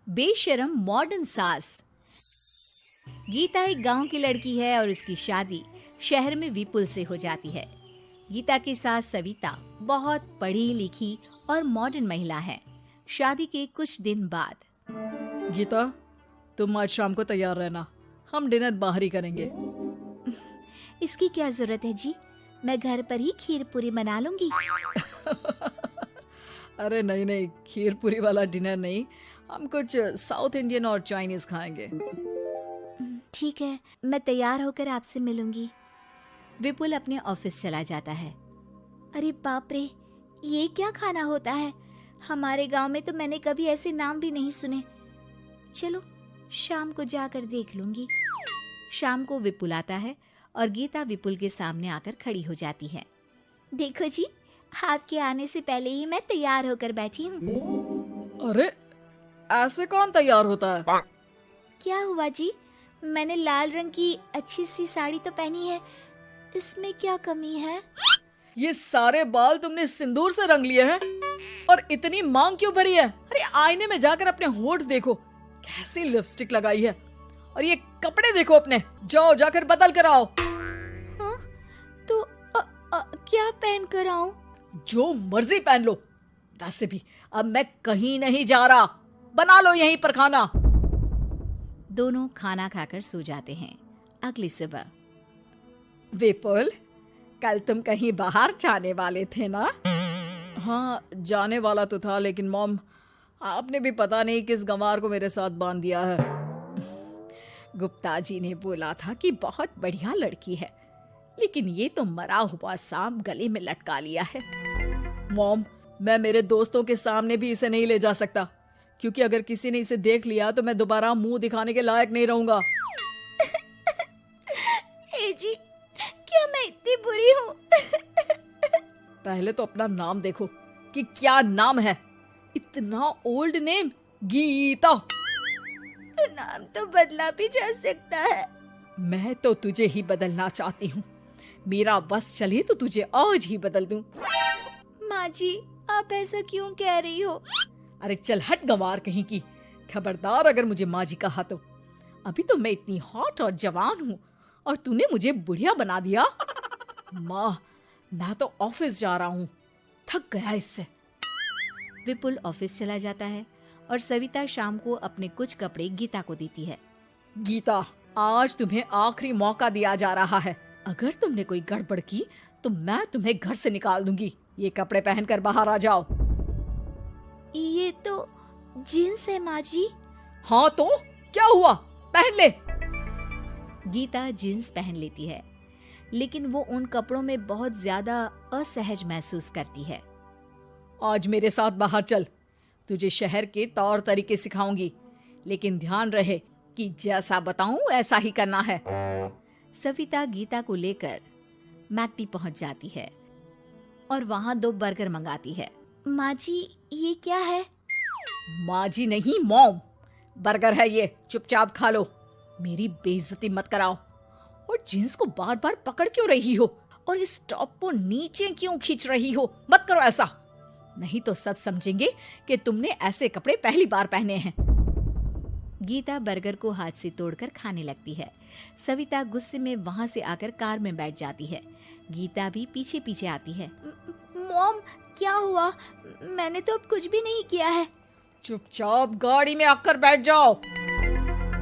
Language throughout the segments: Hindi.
बेशरम मॉडर्न सास। गीता एक गांव की लड़की है और उसकी शादी शहर में विपुल से हो जाती है। गीता की सास सविता बहुत पढ़ी लिखी और मॉडर्न महिला है। शादी के कुछ दिन बाद गीता, तुम आज शाम को तैयार रहना, हम डिनर बाहर ही करेंगे। इसकी क्या जरूरत है जी, मैं घर पर ही खीर पूरी बना लूंगी। अरे नहीं नहीं, खीर पूरी वाला डिनर नहीं, हम कुछ साउथ इंडियन और चाइनीज खाएंगे। ठीक है, मैं तैयार होकर आपसे मिलूंगी। विपुल अपने ऑफिस चला जाता है। अरे बाप रे, ये क्या खाना होता है? हमारे गांव में तो मैंने कभी ऐसे नाम भी नहीं सुने। चलो शाम को जाकर देख लूंगी। शाम को विपुल आता है और गीता विपुल के सामने आकर खड़ी हो जाती है। देखो जी, आपके आने से पहले ही मैं तैयार होकर बैठी हूँ। अरे ऐसे कौन तैयार होता है? क्या हुआ जी, मैंने लाल रंग की अच्छी सी साड़ी तो पहनी है, इसमें क्या कमी है? ये सारे बाल तुमने सिंदूर से रंग लिए हैं और इतनी मांग क्यों भरी है? अरे आईने में जाकर अपने होंठ देखो, कैसी लिपस्टिक लगाई है। और ये कपड़े देखो अपने, जाओ जाकर बदल कर आओ। हाँ, तो क्या पहन कर आऊं? जो मर्जी पहन लो। वैसे भी अब मैं कहीं नहीं जा रहा, बना लो यहीं पर खाना। दोनों खाना खाकर सो जाते हैं। अगली सुबह विपुल, कल तुम कहीं बाहर जाने वाले थे ना? हाँ, जाने वाला तो था, लेकिन मॉम आपने भी पता नहीं किस गंवार को मेरे साथ बांध दिया है। गुप्ता जी ने बोला था कि बहुत बढ़िया लड़की है, लेकिन ये तो मरा हुआ सांप गले में लटका लिया है। मॉम, मैं मेरे दोस्तों के सामने भी इसे नहीं ले जा सकता, क्योंकि अगर किसी ने इसे देख लिया तो मैं दोबारा मुंह दिखाने के लायक नहीं रहूंगा। ए जी, क्या मैं इतनी बुरी हूँ? पहले तो अपना नाम देखो कि क्या नाम है। इतना ओल्ड नेम, गीता। तो नाम तो बदला भी जा सकता है। मैं तो तुझे ही बदलना चाहती हूँ। मेरा बस चले तो तुझे आज ही बदल दूं। माँ जी, आप ऐसा क्यों कह रही हो? अरे चल हट गंवार कहीं की। खबरदार अगर मुझे माँ जी कहा तो। अभी तो मैं इतनी हॉट और जवान हूँ और तूने मुझे बुढ़िया बना दिया। माँ, मैं तो ऑफिस जा रहा हूँ, थक गया इससे। विपुल ऑफिस चला जाता है और सविता शाम को अपने कुछ कपड़े गीता को देती है। गीता, आज तुम्हें आखिरी मौका दिया जा रहा है। अगर तुमने कोई गड़बड़ की तो मैं तुम्हें घर से निकाल दूंगी। ये कपड़े पहनकर बाहर आ जाओ। ये तो जींस है माँ जी। हाँ तो क्या हुआ, पहन ले। गीता जींस पहन लेती है, लेकिन वो उन कपड़ों में बहुत ज्यादा असहज महसूस करती है। आज मेरे साथ बाहर चल, तुझे शहर के तौर तरीके सिखाऊंगी, लेकिन ध्यान रहे कि जैसा बताऊं ऐसा ही करना है। सविता गीता को लेकर मैकडी पहुंच जाती है और वहां 2 बर्गर मंगाती है। माँ जी, ये क्या है? माँ जी नहीं मॉम, बर्गर है ये, चुपचाप खा लो। मेरी बेइज्जती मत कराओ। और जींस को बार बार पकड़ क्यों रही हो और इस टॉप को नीचे क्यों खींच रही हो? मत करो ऐसा, नहीं तो सब समझेंगे कि तुमने ऐसे कपड़े पहली बार पहने हैं। गीता बर्गर को हाथ से तोड़कर खाने लगती है। सविता गुस्से में वहां से आकर कार में बैठ जाती है। गीता भी पीछे पीछे आती है। मॉम, क्या हुआ? मैंने तो अब कुछ भी नहीं किया है। चुपचाप गाड़ी में आकर बैठ जाओ।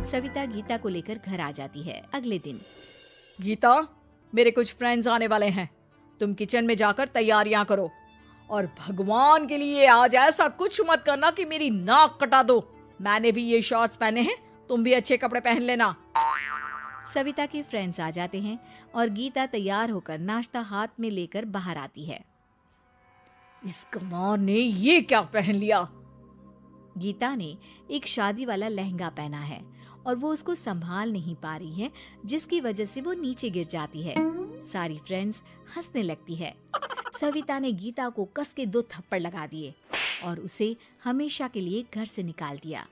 सविता गीता को लेकर घर आ जाती है। अगले दिन गीता, मेरे कुछ फ्रेंड्स आने वाले हैं, तुम किचन में जाकर तैयारियां करो। और भगवान के लिए आज ऐसा कुछ मत करना कि मेरी नाक कटा दो। मैंने भी ये शॉर्ट्स पहने हैं, तुम भी अच्छे कपड़े पहन लेना। सविता के फ्रेंड्स आ जाते हैं और गीता तैयार होकर नाश्ता हाथ में लेकर बाहर आती है। इस गंवार ने ये क्या पहन लिया? गीता ने एक शादी वाला लहंगा पहना है और वो उसको संभाल नहीं पा रही है, जिसकी वजह से वो नीचे गिर जाती है। सारी फ्रेंड्स हंसने लगती है। सविता ने गीता को कस के 2 थप्पड़ लगा दिए और उसे हमेशा के लिए घर से निकाल दिया।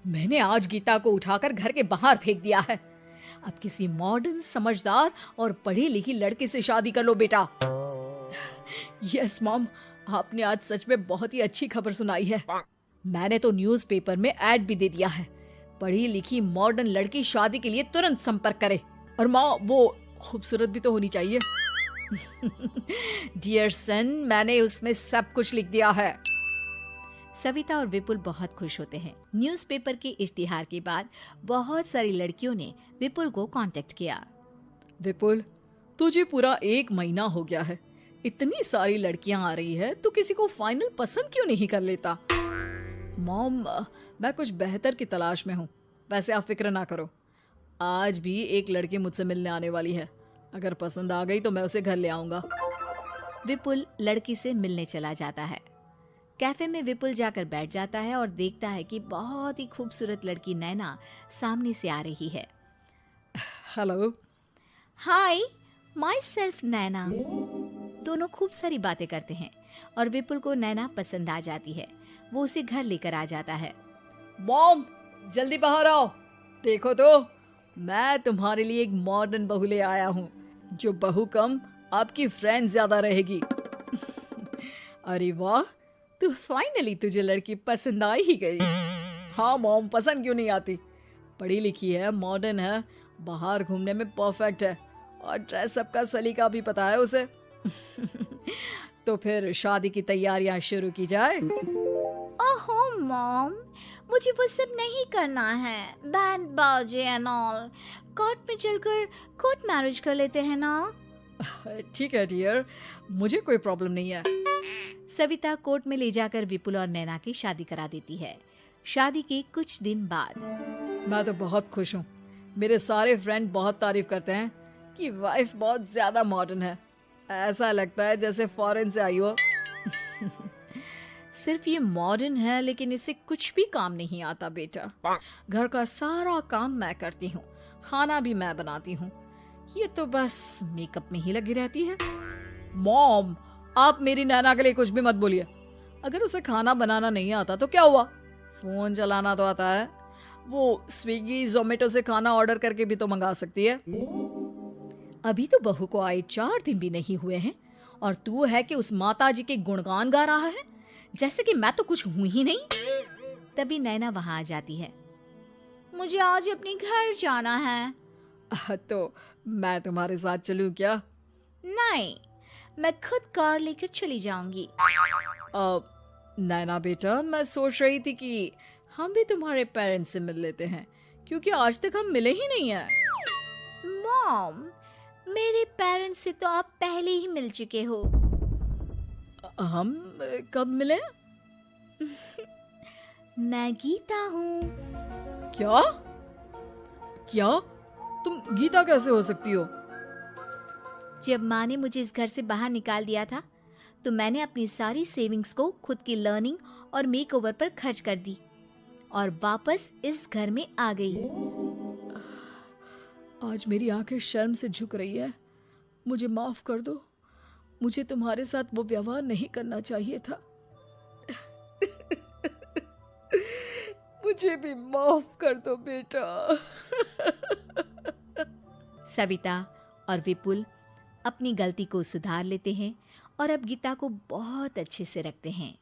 मैंने आज गीता को उठाकर घर के बाहर फेंक दिया है। अब किसी मॉडर्न, समझदार और पढ़ी लिखी लड़के से शादी कर लो बेटा। यस मॉम, आपने आज सच में बहुत ही अच्छी खबर सुनाई है। मैंने तो न्यूज़पेपर में ऐड भी दे दिया है, पढ़ी लिखी मॉडर्न लड़की शादी के लिए तुरंत संपर्क करे। और माँ, वो खूबसूरत भी तो होनी चाहिए। डियर सन, मैंने उसमें सब कुछ लिख दिया है। सविता और विपुल बहुत खुश होते हैं। न्यूज़पेपर के इश्तिहार के बाद बहुत सारी लड़कियों ने विपुल को कांटेक्ट किया। विपुल, तुझे पूरा 1 महीना हो गया है, इतनी सारी लड़कियां आ रही है, तो किसी को फाइनल पसंद क्यों नहीं कर लेता? मॉम, मैं कुछ बेहतर की तलाश में हूँ। वैसे आप फिक्र ना करो, आज भी एक लड़की मुझसे मिलने आने वाली है। अगर पसंद आ गई तो मैं उसे घर ले आऊंगा। विपुल लड़की से मिलने चला जाता है। कैफे में विपुल जाकर बैठ जाता है और देखता है कि बहुत ही खूबसूरत लड़की नैना सामने से आ रही है। हेलो। हाय, माई सेल्फ नैना। दोनों खूब सारी बातें करते हैं और विपुल को नैना पसंद आ जाती है। वो उसे घर लेकर आ जाता है। मॉम, जल्दी बाहर आओ, देखो तो मैं तुम्हारे लिए एक मॉडर्न बहू ले आया हूँ, जो बहू कम आपकी फ्रेंड ज्यादा रहेगी। अरे वाह, तो फाइनली तुझे लड़की पसंद आ ही गई। हाँ मॉम, पसंद क्यों नहीं आती? पढ़ी लिखी है, मॉडर्न है, बाहर घूमने में परफेक्ट है, और ड्रेस अप का सलीका भी पता है उसे। तो फिर शादी की तैयारियां शुरू की जाए। ओहो मॉम, मुझे वो सब नहीं करना है। बैंड बाजे एंड ऑल। कोर्ट में चलकर कोर्ट मैरिज कर लेते हैं ना। ठीक है डियर, मुझे कोई प्रॉब्लम नहीं है। सविता कोर्ट में ले जाकर विपुल और नैना की शादी करा देती है। शादी के कुछ दिन बाद मैं तो बहुत खुश हूँ। मेरे सारे फ्रेंड बहुत तारीफ करते हैं कि वाइफ बहुत ज्यादा मॉडर्न है। ऐसा लगता है जैसे फॉरेन से आई हो। सिर्फ ये मॉडर्न है, लेकिन इससे कुछ भी काम नहीं आता बेटा। घर का सारा काम मैं करती हूँ, खाना भी मैं बनाती हूँ। ये तो बस मेकअप में ही लगी रहती है। मॉम, आप मेरी नैना के लिए कुछ भी मत बोलिए। अगर उसे खाना बनाना नहीं आता तो क्या हुआ, फोन चलाना तो आता है। वो स्विगी जोमेटो से खाना ऑर्डर करके भी तो मंगा सकती है। अभी तो बहू को आए 4 दिन भी नहीं हुए हैं और तू है कि उस माताजी के गुणगान गा रहा है, जैसे कि मैं तो कुछ हूं ही नहीं। तभी नैना वहां आ जाती है। मुझे आज अपने घर जाना है। तो मैं तुम्हारे साथ चलूं क्या? नहीं, मैं खुद कार लेकर चली जाऊंगी। नैना बेटा, मैं सोच रही थी कि हम भी तुम्हारे पेरेंट्स से मिल लेते हैं, क्योंकि आज तक हम मिले ही नहीं हैं। मॉम, मेरे पेरेंट्स से तो आप पहले ही मिल चुके हो। हम कब मिले? मैं गीता हूँ। क्या? क्या? तुम गीता कैसे हो सकती हो? जब माँ ने मुझे इस घर से बाहर निकाल दिया था, तो मैंने अपनी सारी सेविंग्स को खुद की लर्निंग और मेकओवर पर खर्च कर दी और वापस इस घर में आ गई। आज मेरी आंखें शर्म से झुक रही है। मुझे माफ कर दो, मुझे तुम्हारे साथ वो व्यवहार नहीं करना चाहिए था। मुझे भी माफ कर दो बेटा। सविता और विपुल अपनी गलती को सुधार लेते हैं और अब गीता को बहुत अच्छे से रखते हैं।